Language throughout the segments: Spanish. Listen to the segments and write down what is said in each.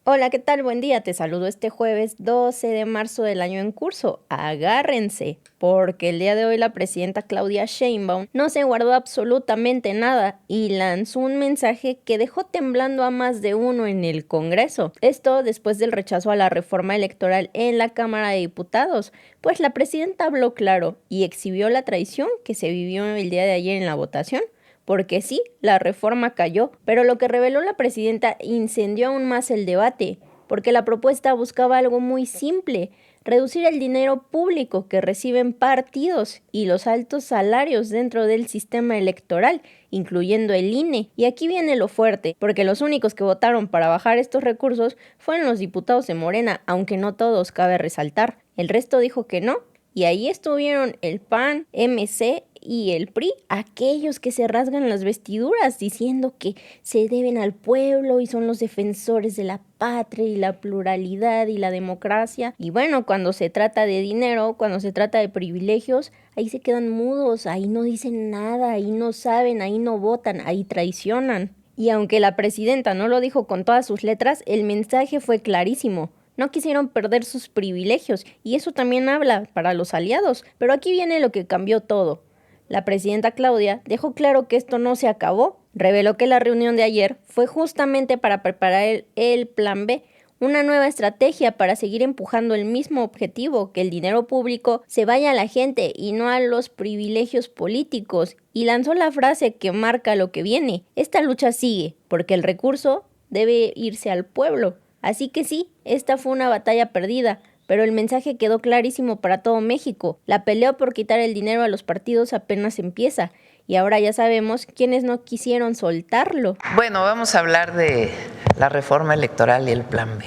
Hola, ¿qué tal? Buen día. Te saludo este jueves 12 de marzo del año en curso. Agárrense, porque el día de hoy la presidenta Claudia Sheinbaum no se guardó absolutamente nada y lanzó un mensaje que dejó temblando a más de uno en el Congreso. Esto después del rechazo a la reforma electoral en la Cámara de Diputados, pues la presidenta habló claro y exhibió la traición que se vivió el día de ayer en la votación. Porque sí, la reforma cayó, pero lo que reveló la presidenta incendió aún más el debate, porque la propuesta buscaba algo muy simple: reducir el dinero público que reciben partidos y los altos salarios dentro del sistema electoral, incluyendo el INE. Y aquí viene lo fuerte, porque los únicos que votaron para bajar estos recursos fueron los diputados de Morena, aunque no todos, cabe resaltar. El resto dijo que no. Y ahí estuvieron el PAN, MC y el PRI, aquellos que se rasgan las vestiduras diciendo que se deben al pueblo y son los defensores de la patria y la pluralidad y la democracia. Y bueno, cuando se trata de dinero, cuando se trata de privilegios, ahí se quedan mudos, ahí no dicen nada, ahí no saben, ahí no votan, ahí traicionan. Y aunque la presidenta no lo dijo con todas sus letras, el mensaje fue clarísimo. No quisieron perder sus privilegios, y eso también habla para los aliados. Pero aquí viene lo que cambió todo. La presidenta Claudia dejó claro que esto no se acabó. Reveló que la reunión de ayer fue justamente para preparar el plan B, una nueva estrategia para seguir empujando el mismo objetivo: que el dinero público se vaya a la gente y no a los privilegios políticos. Y lanzó la frase que marca lo que viene: esta lucha sigue, porque el recurso debe irse al pueblo. Así que sí, esta fue una batalla perdida, pero el mensaje quedó clarísimo para todo México. La pelea por quitar el dinero a los partidos apenas empieza, y ahora ya sabemos quiénes no quisieron soltarlo. Bueno, vamos a hablar de la reforma electoral y el plan B.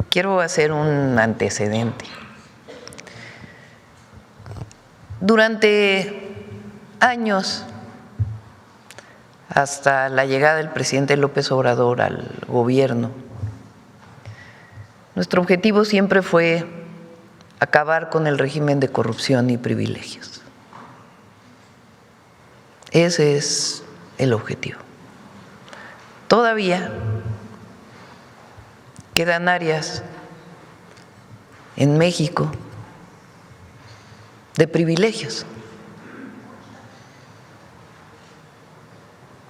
Quiero hacer un antecedente. Durante años, hasta la llegada del presidente López Obrador al gobierno, nuestro objetivo siempre fue acabar con el régimen de corrupción y privilegios. Ese es el objetivo. Todavía quedan áreas en México de privilegios,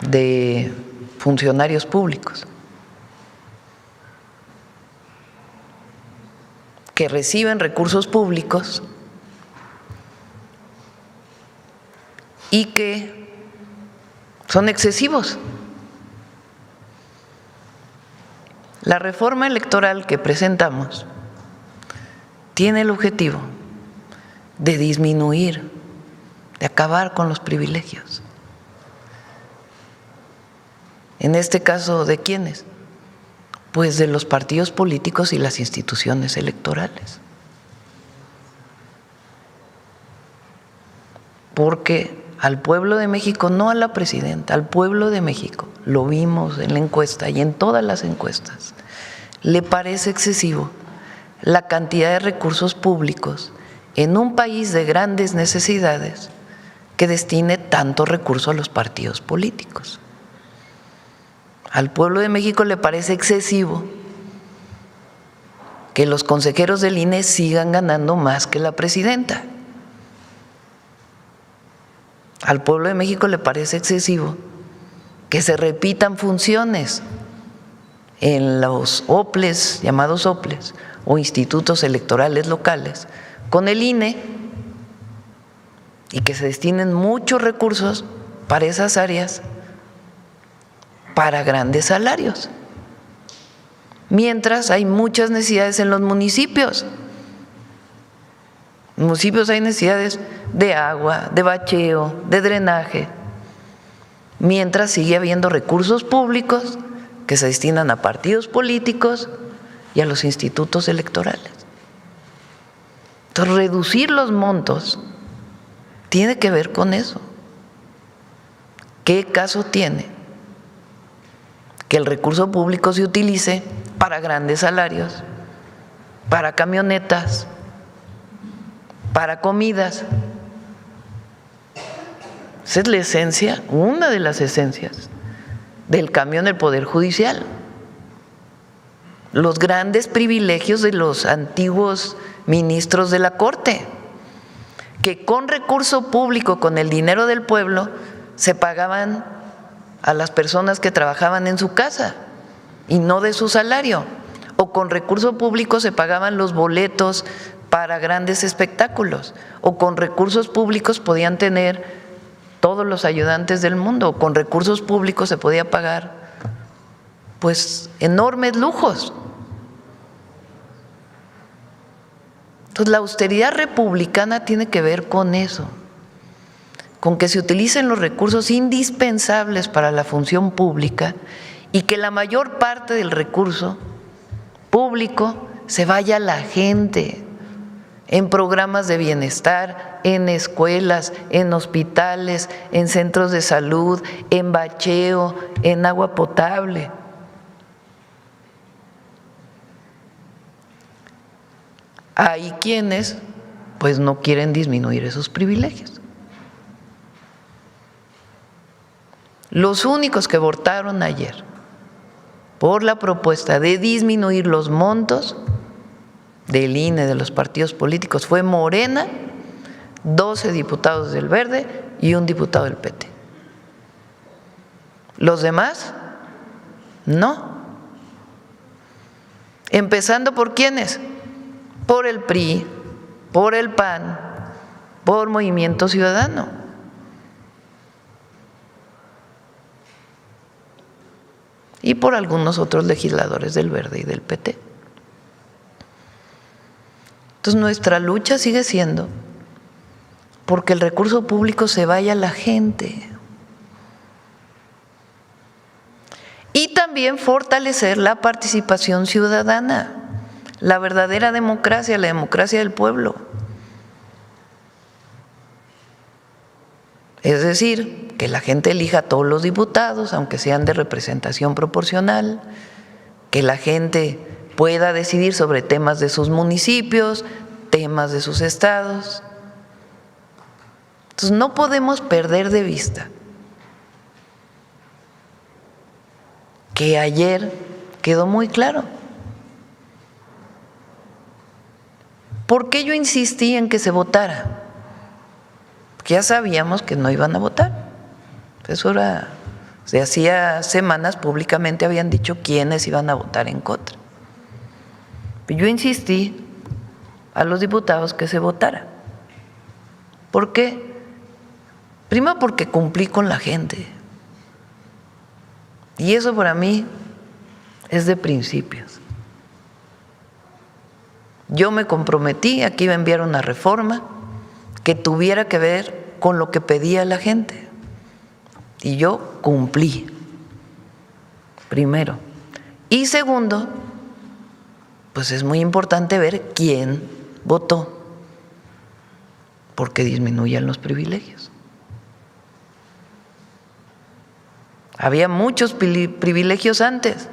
de funcionarios públicos, que reciben recursos públicos y que son excesivos. La reforma electoral que presentamos tiene el objetivo de disminuir, de acabar con los privilegios. En este caso, ¿de quiénes? Pues de los partidos políticos y las instituciones electorales. Porque al pueblo de México, no a la presidenta, al pueblo de México, lo vimos en la encuesta y en todas las encuestas, le parece excesivo la cantidad de recursos públicos en un país de grandes necesidades que destine tanto recurso a los partidos políticos. Al pueblo de México le parece excesivo que los consejeros del INE sigan ganando más que la presidenta. Al pueblo de México le parece excesivo que se repitan funciones en los OPLES, llamados OPLES, o institutos electorales locales, con el INE, y que se destinen muchos recursos para esas áreas, para grandes salarios, mientras hay muchas necesidades en los municipios. En los municipios hay necesidades de agua, de bacheo, de drenaje, mientras sigue habiendo recursos públicos que se destinan a partidos políticos y a los institutos electorales. Entonces, reducir los montos tiene que ver con eso. ¿Qué caso tiene que el recurso público se utilice para grandes salarios, para camionetas, para comidas? Esa es la esencia, una de las esencias del cambio en el Poder Judicial. los grandes privilegios de los antiguos ministros de la Corte, que con recurso público, con el dinero del pueblo, se pagaban a las personas que trabajaban en su casa y no de su salario, o con recurso público se pagaban los boletos para grandes espectáculos, o con recursos públicos podían tener todos los ayudantes del mundo, o con recursos públicos se podía pagar pues enormes lujos. Entonces la austeridad republicana tiene que ver con eso, con que se utilicen los recursos indispensables para la función pública y que la mayor parte del recurso público se vaya a la gente, en programas de bienestar, en escuelas, en hospitales, en centros de salud, en bacheo, en agua potable. Hay quienes pues no quieren disminuir esos privilegios. Los únicos que votaron ayer por la propuesta de disminuir los montos del INE, de los partidos políticos, fue Morena, 12 diputados del Verde y un diputado del PT. Los demás, no. Empezando por ¿quiénes? Por el PRI, por el PAN, por Movimiento Ciudadano. Y por algunos otros legisladores del Verde y del PT. Entonces nuestra lucha sigue siendo porque el recurso público se vaya a la gente. Y también fortalecer la participación ciudadana, la verdadera democracia, la democracia del pueblo. Es decir, que la gente elija a todos los diputados, aunque sean de representación proporcional, que la gente pueda decidir sobre temas de sus municipios, temas de sus estados. Entonces no podemos perder de vista que ayer quedó muy claro. ¿Por qué yo insistí en que se votara? Porque ya sabíamos que no iban a votar. Eso era, de hacía semanas públicamente habían dicho quiénes iban a votar en contra. Yo insistí a los diputados que se votara. ¿Por qué? Primero porque cumplí con la gente. Y eso para mí es de principios. Yo me comprometí a que iba a enviar una reforma que tuviera que ver con lo que pedía la gente. Y yo cumplí, primero. Y segundo, pues es muy importante ver quién votó, porque disminuyan los privilegios. Había muchos privilegios antes,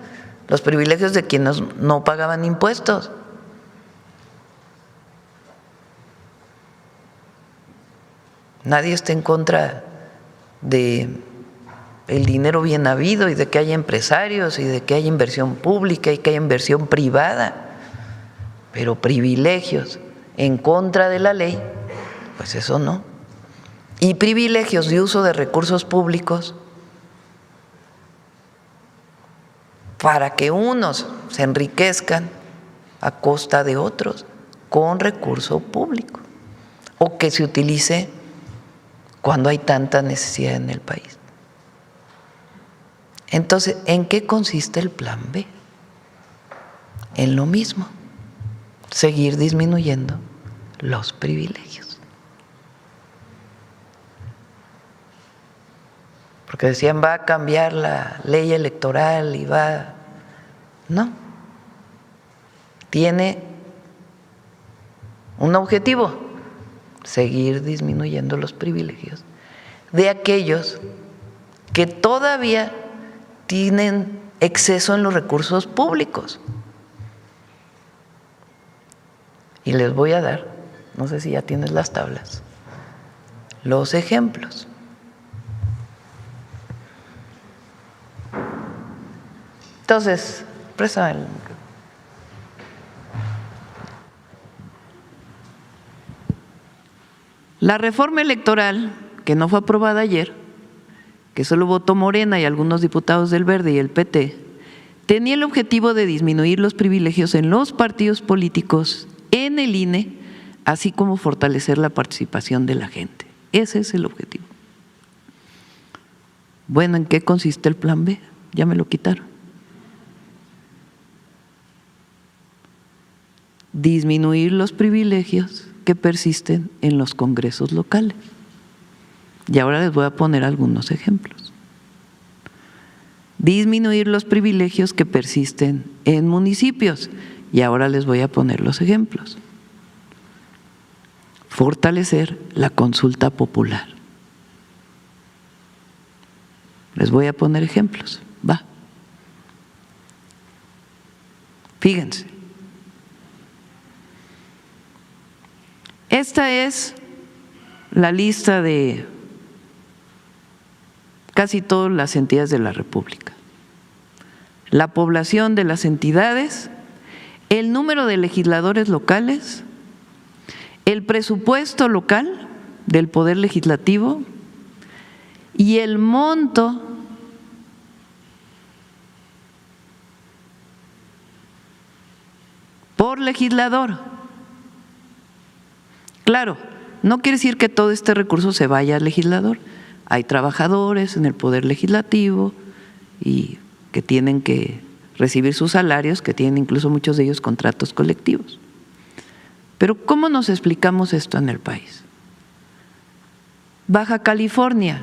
los privilegios de quienes no pagaban impuestos. Nadie está en contra de el dinero bien habido y de que haya empresarios y de que haya inversión pública y que haya inversión privada, pero privilegios en contra de la ley, pues eso no. Y privilegios de uso de recursos públicos para que unos se enriquezcan a costa de otros con recurso público, o que se utilice cuando hay tanta necesidad en el país. Entonces, ¿en qué consiste el plan B? En lo mismo, seguir disminuyendo los privilegios. Porque decían, va a cambiar la ley electoral y va… No, tiene un objetivo: seguir disminuyendo los privilegios de aquellos que todavía tienen exceso en los recursos públicos. Y les voy a dar, no sé si ya tienes las tablas, los ejemplos. Entonces, préstame La reforma electoral, que no fue aprobada ayer, que solo votó Morena y algunos diputados del Verde y el PT, tenía el objetivo de disminuir los privilegios en los partidos políticos, en el INE, así como fortalecer la participación de la gente. Ese es el objetivo. Bueno, ¿en qué consiste el plan B? Ya me lo quitaron. Disminuir los privilegios que persisten en los congresos locales. Y ahora les voy a poner algunos ejemplos. Disminuir los privilegios que persisten en municipios. Y ahora les voy a poner los ejemplos. Fortalecer la consulta popular. Les voy a poner ejemplos. Va. Fíjense. Esta es la lista de casi todas las entidades de la República. La población de las entidades, el número de legisladores locales, el presupuesto local del Poder Legislativo y el monto por legislador. Claro, no quiere decir que todo este recurso se vaya al legislador. Hay trabajadores en el Poder Legislativo y que tienen que recibir sus salarios, que tienen incluso muchos de ellos contratos colectivos. Pero ¿cómo nos explicamos esto en el país? Baja California,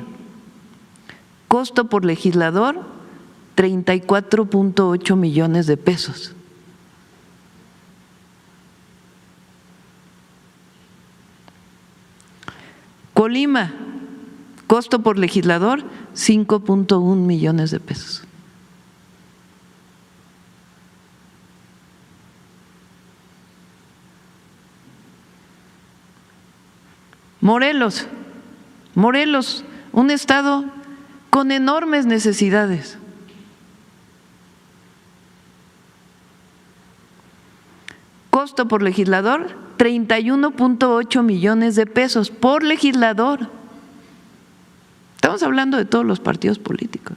costo por legislador, 34.8 millones de pesos. Colima, costo por legislador, 5.1 millones de pesos. Morelos, un estado con enormes necesidades. Costo por legislador, 31.8 millones de pesos por legislador. Estamos hablando de todos los partidos políticos.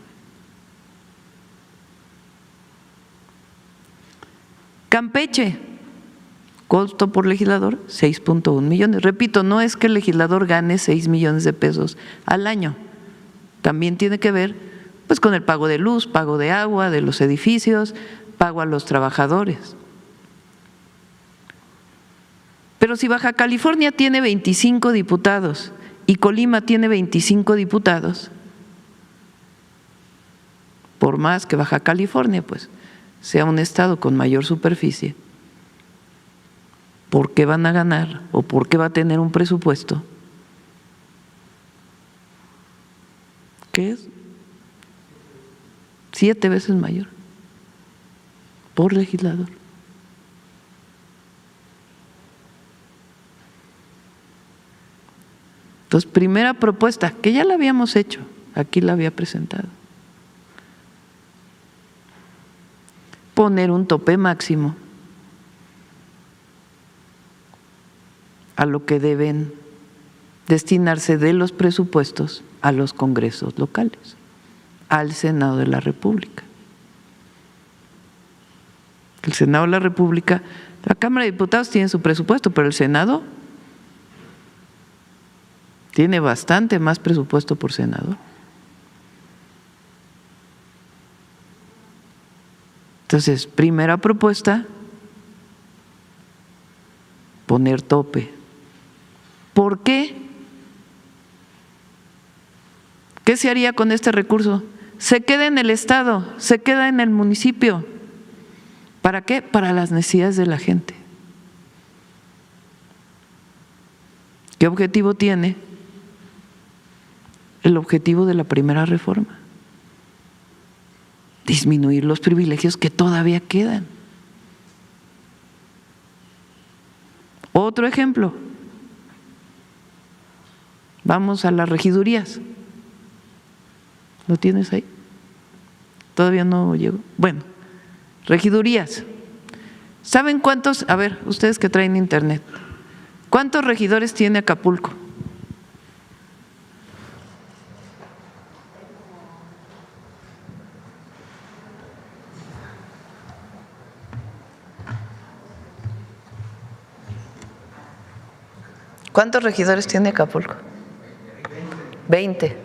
Campeche, costo por legislador, 6.1 millones. Repito, no es que el legislador gane 6 millones de pesos al año. También tiene que ver pues con el pago de luz, pago de agua, de los edificios, pago a los trabajadores. Pero si Baja California tiene 25 diputados y Colima tiene 25 diputados, por más que Baja California pues sea un estado con mayor superficie, ¿por qué van a ganar o por qué va a tener un presupuesto que es 7 veces mayor por legislador? Entonces, primera propuesta, que ya la habíamos hecho, aquí la había presentado. Poner un tope máximo a lo que deben destinarse de los presupuestos a los congresos locales, al Senado de la República. El Senado de la República, la Cámara de Diputados tiene su presupuesto, pero el Senado tiene bastante más presupuesto por senador. Entonces, primera propuesta, poner tope. ¿Por qué? ¿Qué se haría con este recurso? Se queda en el Estado, se queda en el municipio. ¿Para qué? Para las necesidades de la gente. ¿Qué objetivo tiene? El objetivo de la primera reforma, disminuir los privilegios que todavía quedan. Otro ejemplo, vamos a las regidurías. ¿Lo tienes ahí? Todavía no llegó. Bueno, regidurías. ¿Saben cuántos? A ver, ustedes que traen internet, ¿cuántos regidores tiene Acapulco? ¿Cuántos regidores tiene Acapulco? 20.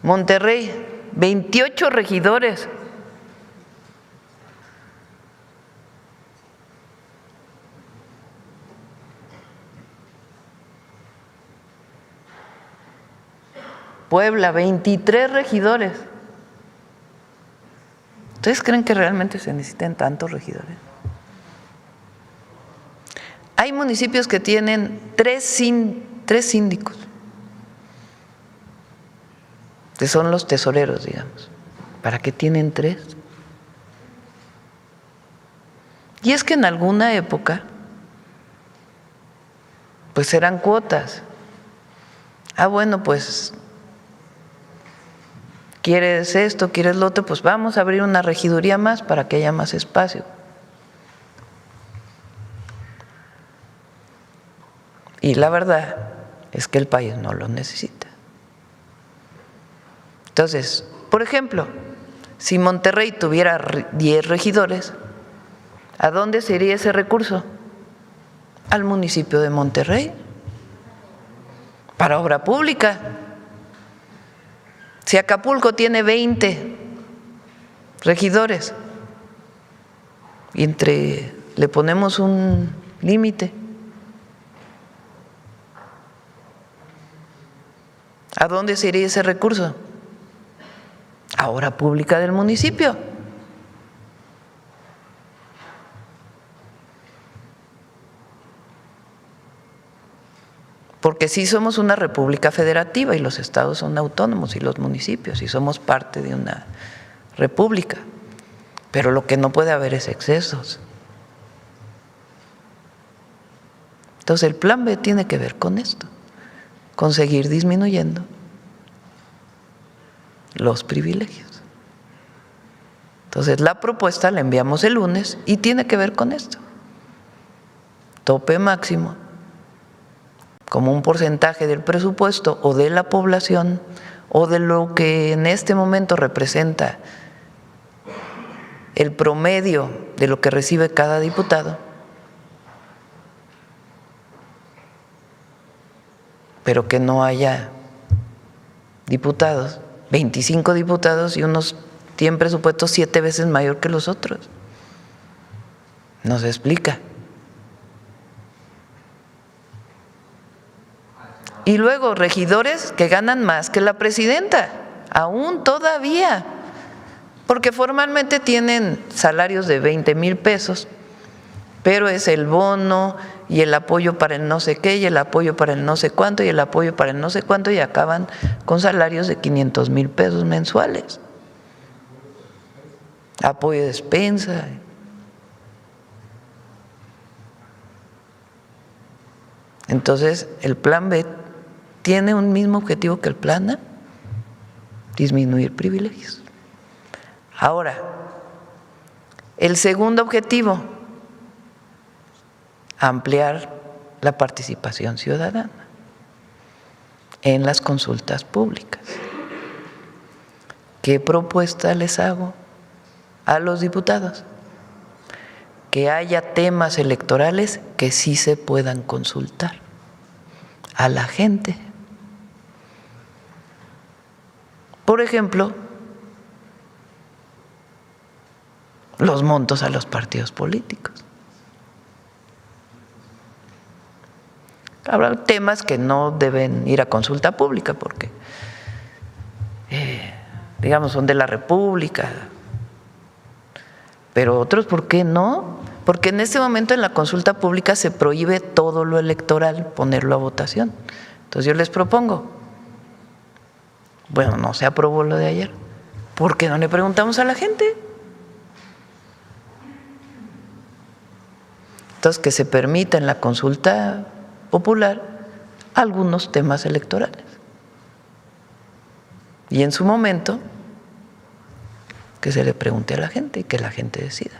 Monterrey, 28 regidores. Puebla, 23 regidores. ¿Ustedes creen que realmente se necesitan tantos regidores? Hay municipios que tienen tres síndicos, que son los tesoreros, digamos. ¿Para qué tienen 3? Y es que en alguna época, pues eran cuotas. Bueno, pues quieres esto, quieres lo otro, pues vamos a abrir una regiduría más para que haya más espacio. Y la verdad es que el país no lo necesita. Entonces, por ejemplo, si Monterrey tuviera 10 regidores, ¿a dónde se iría ese recurso? Al municipio de Monterrey, para obra pública. Si Acapulco tiene 20 regidores y le ponemos un límite, ¿a dónde se iría ese recurso? A obra pública del municipio. Porque sí somos una república federativa y los estados son autónomos y los municipios y somos parte de una república, pero lo que no puede haber es excesos. Entonces el plan B tiene que ver con esto, con seguir disminuyendo los privilegios. Entonces la propuesta la enviamos el lunes y tiene que ver con esto. Tope máximo como un porcentaje del presupuesto o de la población o de lo que en este momento representa el promedio de lo que recibe cada diputado, pero que no haya diputados, 25 diputados y unos tienen presupuestos 7 veces mayor que los otros. No se explica. Y luego regidores que ganan más que la presidenta, aún todavía, porque formalmente tienen salarios de 20,000 pesos, pero es el bono y el apoyo para el no sé qué y el apoyo para el no sé cuánto y el apoyo para el no sé cuánto y acaban con salarios de 500,000 pesos mensuales. Apoyo de despensa. Entonces, el plan B tiene un mismo objetivo que el plan A, disminuir privilegios. Ahora, el segundo objetivo, ampliar la participación ciudadana en las consultas públicas. ¿Qué propuesta les hago a los diputados? Que haya temas electorales que sí se puedan consultar a la gente. Por ejemplo, los montos a los partidos políticos. Habrá temas que no deben ir a consulta pública porque, digamos, son de la República, pero otros, ¿por qué no? Porque en este momento en la consulta pública se prohíbe todo lo electoral, ponerlo a votación. Entonces yo les propongo, bueno, no se aprobó lo de ayer, ¿por qué no le preguntamos a la gente? Entonces que se permita en la consulta popular algunos temas electorales. Y en su momento que se le pregunte a la gente y que la gente decida.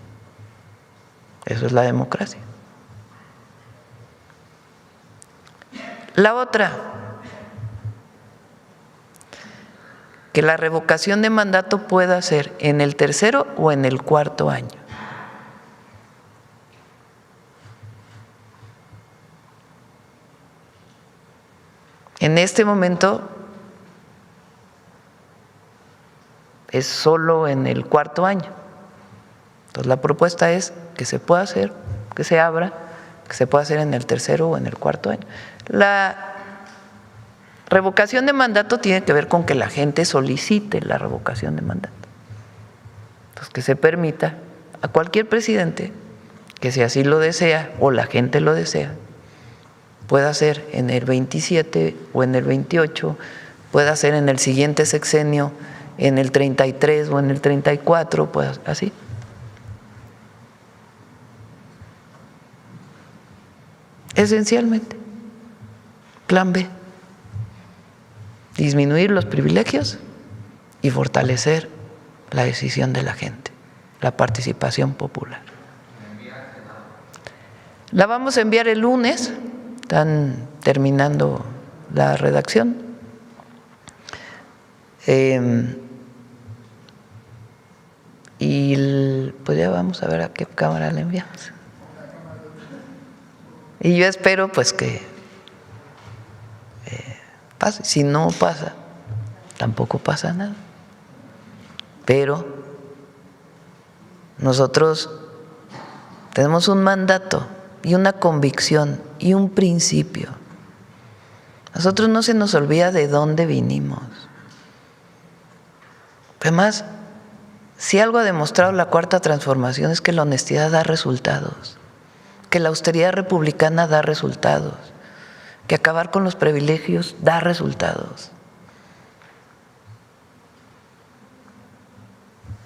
Eso es la democracia. La otra, que la revocación de mandato pueda ser en el tercero o en el cuarto año. En este momento es solo en el 4.º año. Entonces la propuesta es que se pueda hacer, que se abra, que se pueda hacer en el 3.º o en el 4.º año. La revocación de mandato tiene que ver con que la gente solicite la revocación de mandato. Entonces, que se permita a cualquier presidente que, si así lo desea o la gente lo desea, pueda hacer en el 27 o en el 28, pueda hacer en el siguiente sexenio, en el 33 o en el 34, pues así. Esencialmente, plan B, disminuir los privilegios y fortalecer la decisión de la gente, la participación popular. La vamos a enviar el lunes, están terminando la redacción. Y pues ya vamos a ver a qué cámara le enviamos. Y yo espero pues que pase. Si no pasa, tampoco pasa nada. Pero nosotros tenemos un mandato y una convicción y un principio. A nosotros no se nos olvida de dónde vinimos. Además, si algo ha demostrado la Cuarta Transformación es que la honestidad da resultados, que la austeridad republicana da resultados, que acabar con los privilegios da resultados.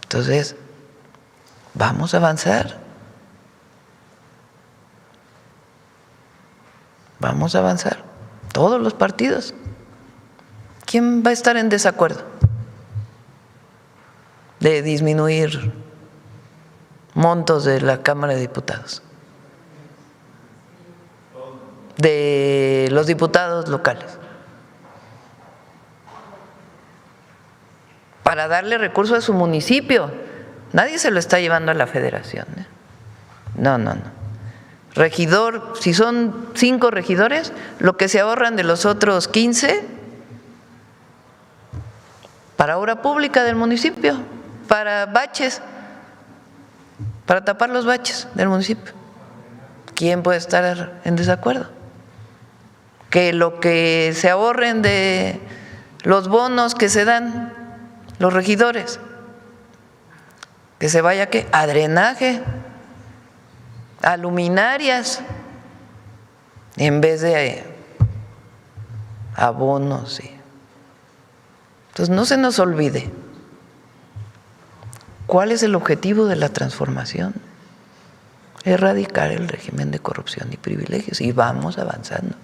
Entonces, vamos a avanzar. Vamos a avanzar. Todos los partidos. ¿Quién va a estar en desacuerdo de disminuir montos de la Cámara de Diputados, de los diputados locales, para darle recursos a su municipio? Nadie se lo está llevando a la federación, ¿eh? No. Regidor, si son 5 regidores, lo que se ahorran de los otros 15 para obra pública del municipio, para baches, para tapar los baches del municipio. ¿Quién puede estar en desacuerdo? Que lo que se ahorren de los bonos que se dan los regidores, que se vaya ¿qué? A drenaje, a luminarias, en vez de abonos. Entonces no se nos olvide cuál es el objetivo de la transformación: erradicar el régimen de corrupción y privilegios, y vamos avanzando.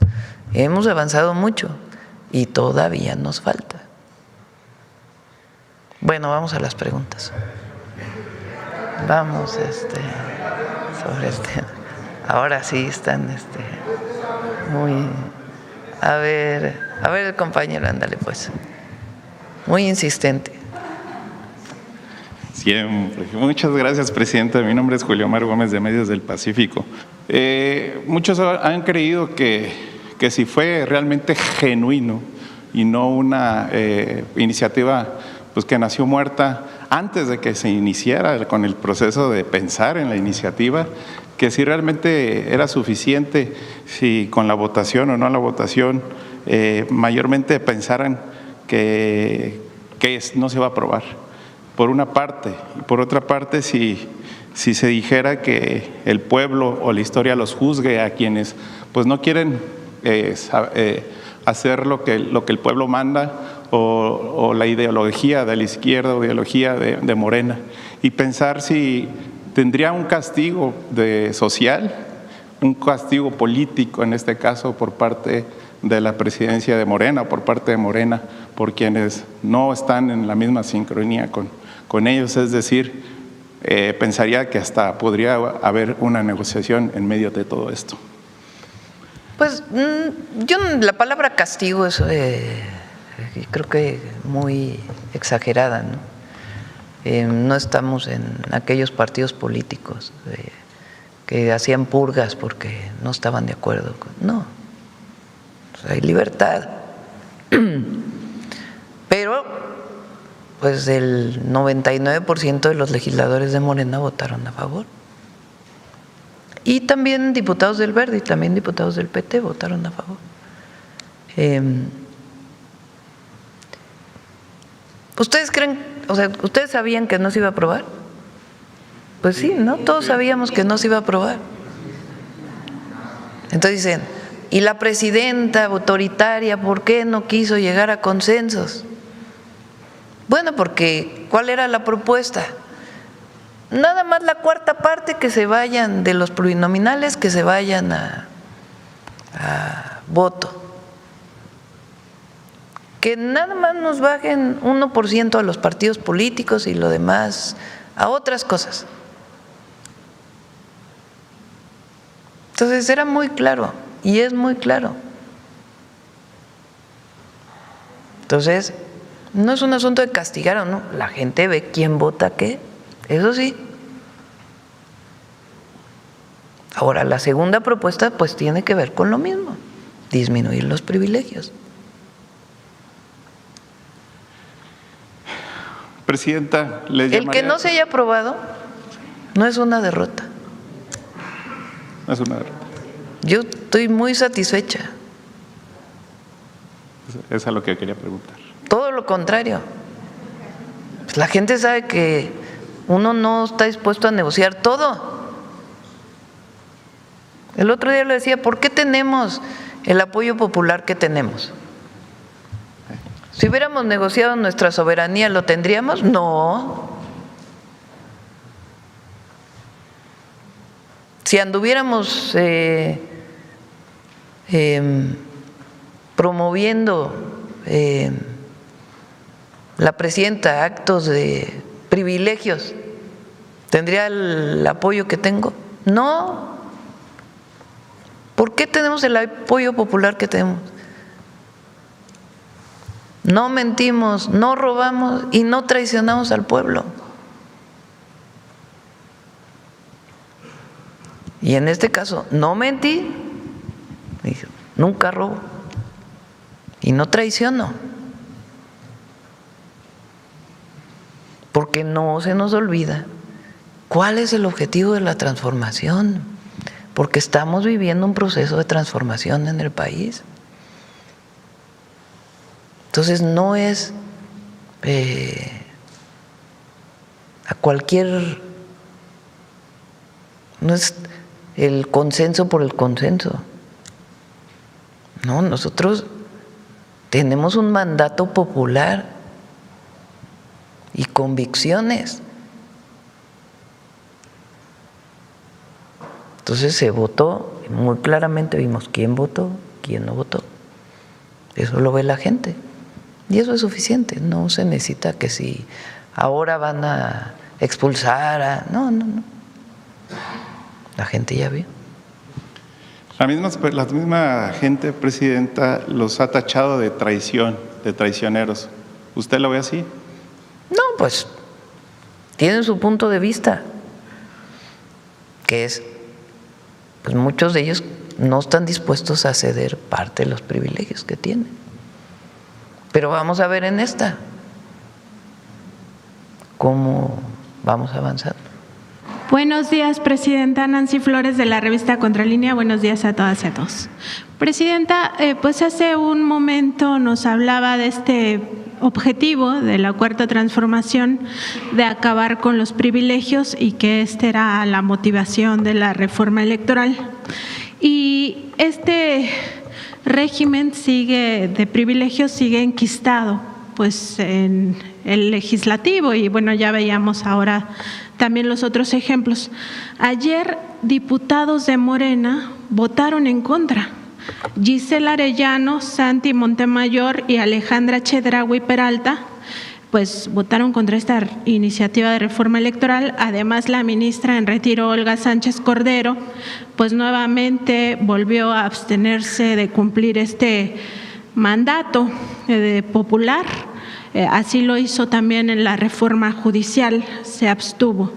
Hemos avanzado mucho y todavía nos falta. Bueno, vamos a las preguntas. Vamos sobre ahora sí están muy… A ver el compañero, ándale pues. Muy insistente. Siempre. Muchas gracias, presidenta. Mi nombre es Julio Omar Gómez, de Medios del Pacífico. Muchos han creído que si fue realmente genuino y no una iniciativa pues que nació muerta antes de que se iniciara con el proceso de pensar en la iniciativa, que si realmente era suficiente, si con la votación o no la votación, mayormente pensaran que no se va a aprobar, por una parte. Y por otra parte, si se dijera que el pueblo o la historia los juzgue a quienes pues no quieren hacer lo que el pueblo manda, o la ideología de la izquierda o ideología de Morena, y pensar si tendría un castigo social, un castigo político en este caso por parte de la presidencia de Morena, por parte de Morena, por quienes no están en la misma sincronía con ellos. Es decir, pensaría que hasta podría haber una negociación en medio de todo esto. Pues yo la palabra castigo es creo que muy exagerada, ¿no? No estamos en aquellos partidos políticos que hacían purgas porque no estaban de acuerdo. No, hay libertad Pero pues el 99% de los legisladores de Morena votaron a favor. Y también diputados del Verde y también diputados del PT votaron a favor. ¿Ustedes creen, o sea, ustedes sabían que no se iba a aprobar? Pues sí, ¿no? Todos sabíamos que no se iba a aprobar. Entonces dicen, ¿y la presidenta autoritaria por qué no quiso llegar a consensos? Bueno, porque ¿cuál era la propuesta? Nada más la cuarta parte, que se vayan de los plurinominales, que se vayan a voto. Que nada más nos bajen 1% a los partidos políticos y lo demás a otras cosas. Entonces era muy claro y es muy claro. Entonces no es un asunto de castigar o no, la gente ve quién vota qué, eso sí. Ahora la segunda propuesta pues tiene que ver con lo mismo, disminuir los privilegios. Presidenta, les el que no se haya aprobado no es una derrota. No es una derrota. Yo estoy muy satisfecha. Es a lo que quería preguntar. Todo lo contrario. Pues la gente sabe que uno no está dispuesto a negociar todo. El otro día le decía, ¿por qué tenemos el apoyo popular que tenemos? Si hubiéramos negociado nuestra soberanía, ¿lo tendríamos? No. Si anduviéramos promoviendo la presidenta actos de privilegios, ¿tendría el apoyo que tengo? No. ¿Por qué tenemos el apoyo popular que tenemos? No mentimos, no robamos y no traicionamos al pueblo. Y en este caso, no mentí, nunca robo y no traiciono. Porque no se nos olvida cuál es el objetivo de la transformación, porque estamos viviendo un proceso de transformación en el país. Entonces no es no es el consenso por el consenso. No, nosotros tenemos un mandato popular y convicciones. Entonces se votó, muy claramente vimos quién votó, quién no votó. Eso lo ve la gente. Y eso es suficiente, no se necesita que si ahora van a expulsar a… No. La gente ya vio. La misma gente, presidenta, los ha tachado de traición, de traicioneros. ¿Usted lo ve así? No, pues tienen su punto de vista, que es, pues muchos de ellos no están dispuestos a ceder parte de los privilegios que tienen. Pero vamos a ver en esta cómo vamos avanzando. Buenos días, Presidenta. Nancy Flores, de la revista Contralínea. Buenos días a todas y a todos. Presidenta, pues hace un momento nos hablaba de este objetivo de la Cuarta Transformación de acabar con los privilegios y que esta era la motivación de la reforma electoral. Y este régimen de privilegios sigue enquistado pues en el legislativo y bueno, ya veíamos ahora también los otros ejemplos. Ayer diputados de Morena votaron en contra. Gisela Arellano, Santi Montemayor y Alejandra Chedraui Peralta pues votaron contra esta iniciativa de reforma electoral. Además, la ministra en retiro, Olga Sánchez Cordero, pues nuevamente volvió a abstenerse de cumplir este mandato popular. Así lo hizo también en la reforma judicial, se abstuvo.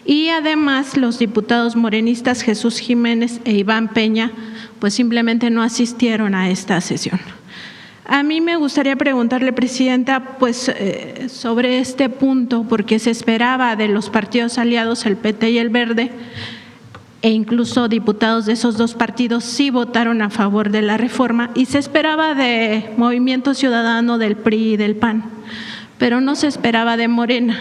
Y además los diputados morenistas Jesús Jiménez e Iván Peña pues simplemente no asistieron a esta sesión. A mí me gustaría preguntarle, Presidenta, pues sobre este punto, porque se esperaba de los partidos aliados, el PT y el Verde, e incluso diputados de esos dos partidos sí votaron a favor de la reforma, y se esperaba de Movimiento Ciudadano, del PRI y del PAN, pero no se esperaba de Morena.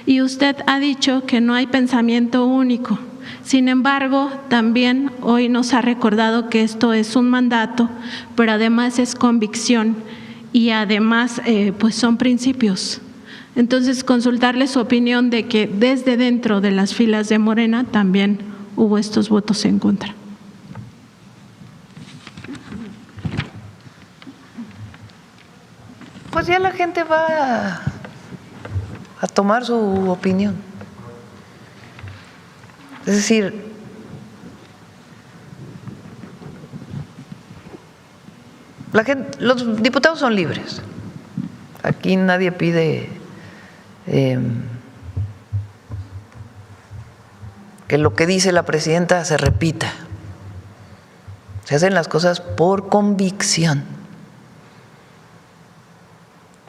Y usted ha dicho que no hay pensamiento único. Sin embargo, también hoy nos ha recordado que esto es un mandato, pero además es convicción y además pues son principios. Entonces, consultarle su opinión de que desde dentro de las filas de Morena también hubo estos votos en contra. Pues ya la gente va a tomar su opinión. Es decir, los diputados son libres. Aquí nadie pide que lo que dice la presidenta se repita. Se hacen las cosas por convicción.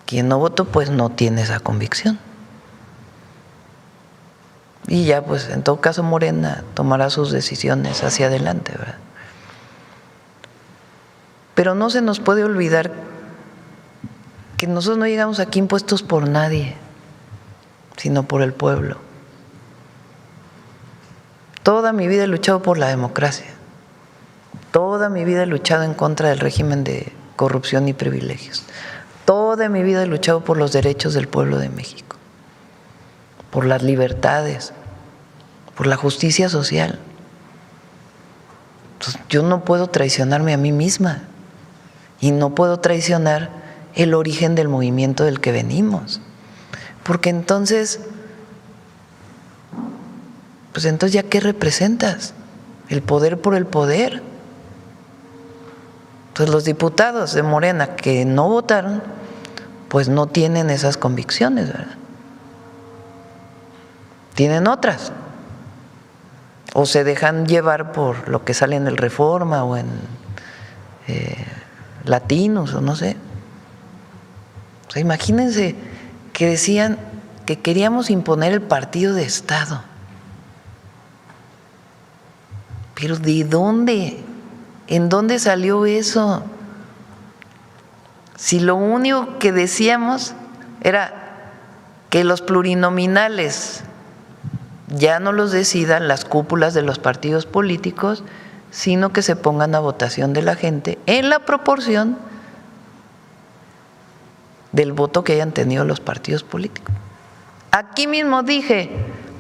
Quien no votó, pues no tiene esa convicción. Y ya, pues, en todo caso, Morena tomará sus decisiones hacia adelante, ¿verdad? Pero no se nos puede olvidar que nosotros no llegamos aquí impuestos por nadie, sino por el pueblo. Toda mi vida he luchado por la democracia. Toda mi vida he luchado en contra del régimen de corrupción y privilegios. Toda mi vida he luchado por los derechos del pueblo de México, por las libertades, por la justicia social. Entonces, yo no puedo traicionarme a mí misma y no puedo traicionar el origen del movimiento del que venimos, porque entonces, pues entonces ya ¿qué representas? El poder por el poder. Entonces los diputados de Morena que no votaron, pues no tienen esas convicciones, ¿verdad? Tienen otras. O se dejan llevar por lo que sale en el Reforma o en Latinos o no sé. O sea, imagínense que decían que queríamos imponer el partido de Estado. Pero ¿de dónde? ¿En dónde salió eso? Si lo único que decíamos era que los plurinominales ya no los decidan las cúpulas de los partidos políticos, sino que se pongan a votación de la gente en la proporción del voto que hayan tenido los partidos políticos. Aquí mismo dije,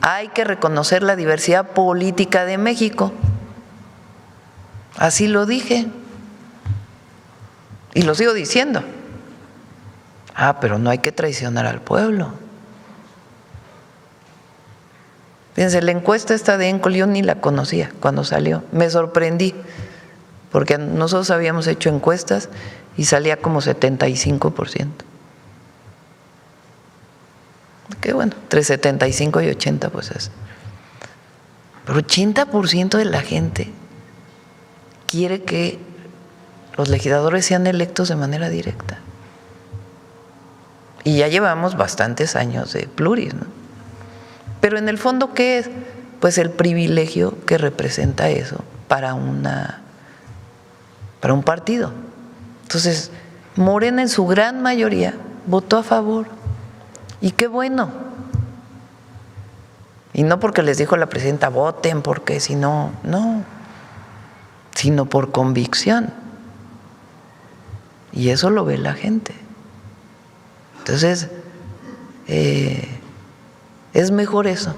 hay que reconocer la diversidad política de México. Así lo dije. Y lo sigo diciendo. Pero no hay que traicionar al pueblo. Fíjense, la encuesta esta de ENCOL yo ni la conocía cuando salió. Me sorprendí, porque nosotros habíamos hecho encuestas y salía como 75%. Que bueno, entre 75 y 80 pues es. Pero 80% de la gente quiere que los legisladores sean electos de manera directa. Y ya llevamos bastantes años de pluris, ¿no? Pero en el fondo, ¿qué es? Pues el privilegio que representa eso para un partido. Entonces, Morena en su gran mayoría votó a favor. Y qué bueno. Y no porque les dijo la presidenta, voten, porque si no, no. Sino por convicción. Y eso lo ve la gente. Entonces, es mejor eso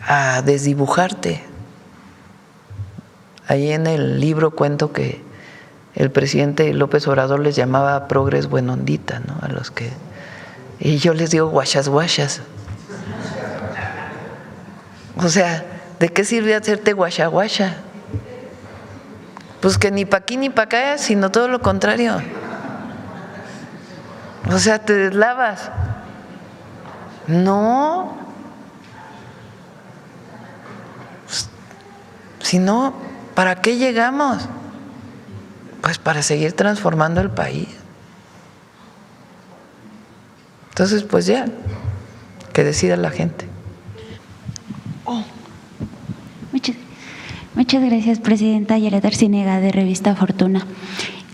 a desdibujarte. Ahí en el libro cuento que el presidente López Obrador les llamaba progres buenondita, ¿no? A los que, y yo les digo guachas guachas. O sea, ¿de qué sirve hacerte guacha guacha? Pues que ni pa' aquí ni pa' acá, sino todo lo contrario. O sea, te deslavas. No. Si no, ¿para qué llegamos? Pues para seguir transformando el país. Entonces, pues ya, que decida la gente. Muchas gracias, Presidenta. Yaret Arciniega, de Revista Fortuna.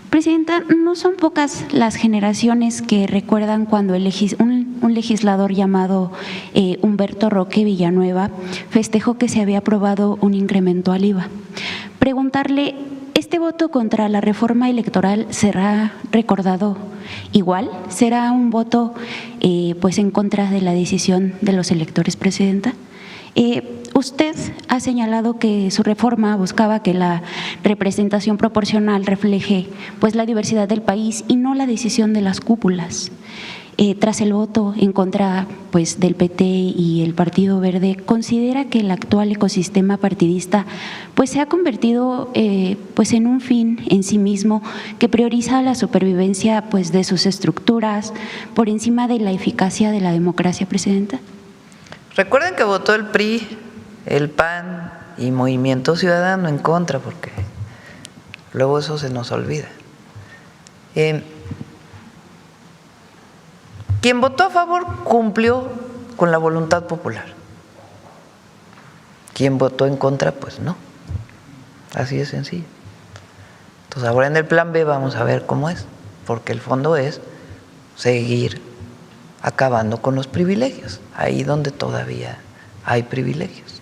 Presidenta, no son pocas las generaciones que recuerdan cuando un legislador llamado Humberto Roque Villanueva festejó que se había aprobado un incremento al IVA. Preguntarle, ¿este voto contra la reforma electoral será recordado igual? ¿Será un voto pues en contra de la decisión de los electores, Presidenta? Usted ha señalado que su reforma buscaba que la representación proporcional refleje pues la diversidad del país y no la decisión de las cúpulas. Tras el voto en contra pues del PT y el Partido Verde, ¿considera que el actual ecosistema partidista pues se ha convertido pues en un fin en sí mismo que prioriza la supervivencia pues de sus estructuras por encima de la eficacia de la democracia, Presidenta? Recuerden que votó el PRI, el PAN y Movimiento Ciudadano en contra, porque luego eso se nos olvida. Quien votó a favor cumplió con la voluntad popular. Quien votó en contra, pues no. Así de sencillo. Entonces ahora en el plan B vamos a ver cómo es, porque el fondo es seguir acabando con los privilegios, ahí donde todavía hay privilegios.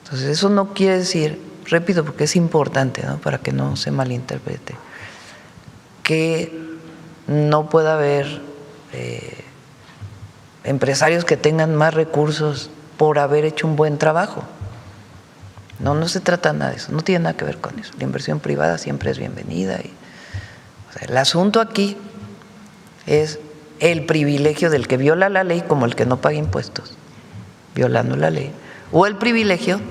Entonces eso no quiere decir, repito, porque es importante, ¿no?, para que no se malinterprete, que no pueda haber empresarios que tengan más recursos por haber hecho un buen trabajo. No se trata nada de eso, no tiene nada que ver con eso. La inversión privada siempre es bienvenida. O sea, el asunto aquí es el privilegio del que viola la ley, como el que no paga impuestos, violando la ley, o el privilegio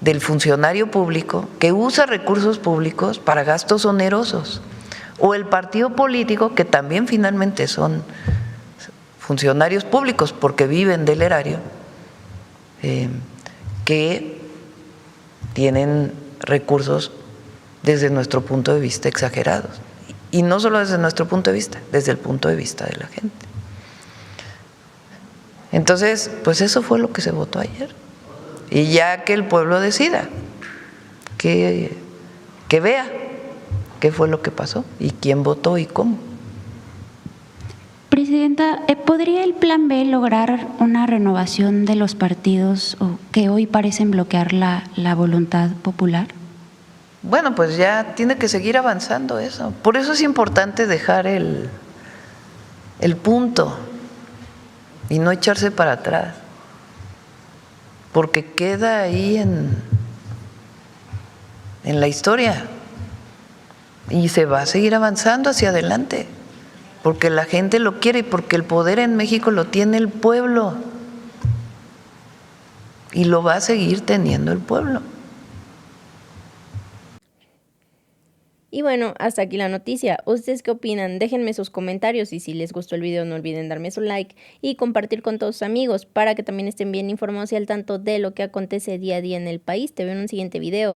del funcionario público que usa recursos públicos para gastos onerosos, o el partido político, que también finalmente son funcionarios públicos porque viven del erario, que tienen recursos desde nuestro punto de vista exagerados. Y no solo desde nuestro punto de vista, desde el punto de vista de la gente. Entonces, pues eso fue lo que se votó ayer. Y ya que el pueblo decida, que vea qué fue lo que pasó y quién votó y cómo. Presidenta, ¿podría el Plan B lograr una renovación de los partidos que hoy parecen bloquear la voluntad popular? Bueno, pues ya tiene que seguir avanzando eso. Por eso es importante dejar el punto y no echarse para atrás, porque queda ahí en la historia y se va a seguir avanzando hacia adelante, porque la gente lo quiere y porque el poder en México lo tiene el pueblo y lo va a seguir teniendo el pueblo. Y bueno, hasta aquí la noticia. ¿Ustedes qué opinan? Déjenme sus comentarios y si les gustó el video no olviden darme su like y compartir con todos sus amigos para que también estén bien informados y al tanto de lo que acontece día a día en el país. Te veo en un siguiente video.